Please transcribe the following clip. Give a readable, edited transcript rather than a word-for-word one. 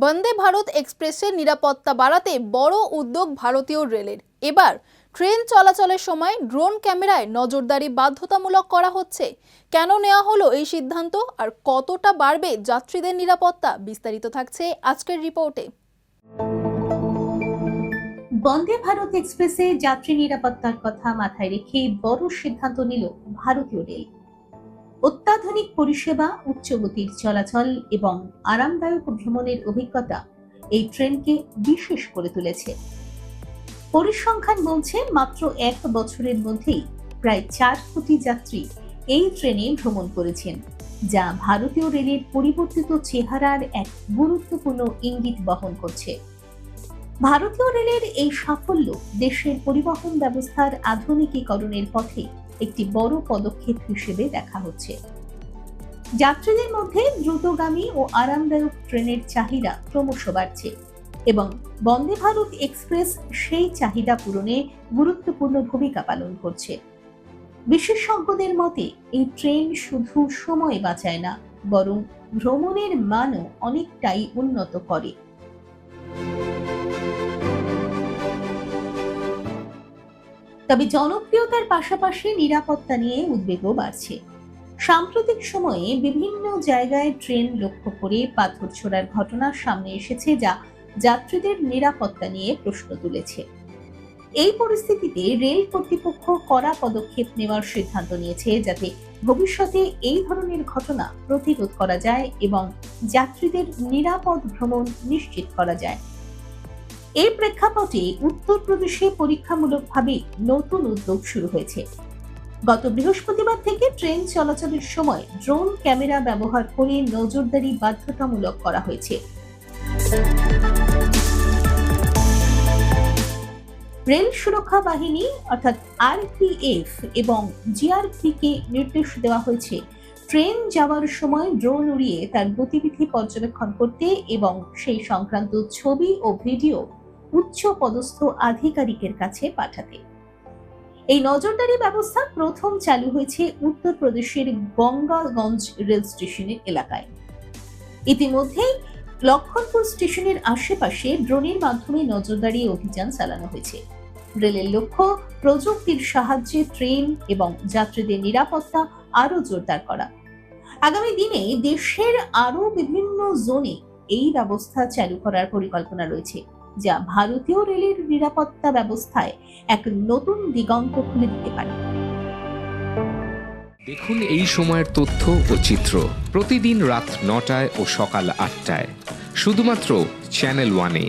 বন্দে ভারত এক্সপ্রেসের নিরাপত্তা বাড়াতে বড় উদ্যোগ ভারতীয় রেলের। এবার ট্রেন চলাচলের সময় ড্রোন ক্যামেরায় নজরদারি বাধ্যতামূলক করা হচ্ছে। কেন নেওয়া হলো এই সিদ্ধান্ত আর কতটা বাড়বে যাত্রীদের নিরাপত্তা, বিস্তারিত থাকছে আজকের রিপোর্টে। বন্দে ভারত এক্সপ্রেসে যাত্রী নিরাপত্তার কথা মাথায় রেখে বড় সিদ্ধান্ত নিল ভারতীয় রেল। অত্যাধুনিক পরিষেবা, উচ্চগতির চলাচল এবং আরামদায়ক ভ্রমণের অভিজ্ঞতা এই ট্রেনকে বিশেষ করে তুলেছে। পরিসংখ্যান বলছে মাত্র 1 বছরের মধ্যেই প্রায় 4 কোটি যাত্রী এই ট্রেনে ভ্রমণ করেছেন, যা ভারতীয় রেলের পরিবর্তিত চেহারার এক গুরুত্বপূর্ণ ইঙ্গিত বহন করছে। ভারতীয় রেলের এই সাফল্য দেশের পরিবহন ব্যবস্থার আধুনিকীকরণের পথে একটি বড় পদক্ষেপ হিসেবে দেখা হচ্ছে। যাত্রীদের মধ্যে দ্রুতগামী ও আরামদায়ক ট্রেনের চাহিদা ক্রমশ বাড়ছে এবং বন্দে ভারত এক্সপ্রেস সেই চাহিদা পূরণে গুরুত্বপূর্ণ ভূমিকা পালন করছে। বিশেষজ্ঞদের মতে এই ট্রেন শুধু সময় বাঁচায় না, বরং ভ্রমণের মানও অনেকটাই উন্নত করে। তবে জনপ্রিয়তার পাশাপাশি নিরাপত্তা নিয়ে উদ্বেগও বাড়ছে। সাম্প্রতিক সময়ে বিভিন্ন জায়গায় ট্রেন লক্ষ্য করে পাথর ছোড়ার ঘটনা সামনে এসেছে, যা যাত্রীদের নিরাপত্তা নিয়ে প্রশ্ন তুলেছে। এই পরিস্থিতিতে রেল কর্তৃপক্ষ কড়া পদক্ষেপ নেওয়ার সিদ্ধান্ত নিয়েছে, যাতে ভবিষ্যতে এই ধরনের ঘটনা প্রতিরোধ করা যায় এবং যাত্রীদের নিরাপদ ভ্রমণ নিশ্চিত করা যায়। এই প্রেক্ষাপটে উত্তরপ্রদেশে পরীক্ষামূলকভাবে নতুন উদ্যোগ শুরু হয়েছে। গত বৃহস্পতিবার থেকে ট্রেন চলাচলের সময় ড্রোন ক্যামেরা ব্যবহার করে নজরদারি বাধ্যতামূলক করা হয়েছে। রেল সুরক্ষা বাহিনী অর্থাৎ আরপিএফ এবং জিআরপি কে নির্দেশ দেওয়া হয়েছে ট্রেন যাওয়ার সময় ড্রোন উড়িয়ে তার গতিবিধি পর্যবেক্ষণ করতে এবং সেই সংক্রান্ত ছবি ও ভিডিও উচ্চ পদস্থ আধিকারিকের কাছে পাঠাতে। এই নজরদারি ব্যবস্থা প্রথম চালু হয়েছে উত্তরপ্রদেশের গঙ্গাগঞ্জ রেল স্টেশনের এলাকায়। ইতিমধ্যেই লক্ষণপুর স্টেশনের আশেপাশে ড্রোনের মাধ্যমে নজরদারি অভিযান চালানো হয়েছে। রেলের লক্ষ্য প্রযুক্তির সাহায্যে ট্রেন এবং যাত্রীদের নিরাপত্তা আরো জোরদার করা। আগামী দিনে দেশের আরো বিভিন্ন জোনে এই ব্যবস্থা চালু করার পরিকল্পনা রয়েছে, যা ভারতীয় রেলের নিরাপত্তা ব্যবস্থায় এক নতুন দিগন্ত খুলে দিতে পারে। দেখুন এই সময়ের তথ্য ও চিত্র প্রতিদিন রাত 9টায় ও সকাল 8টায় শুধুমাত্র চ্যানেল 1-এ।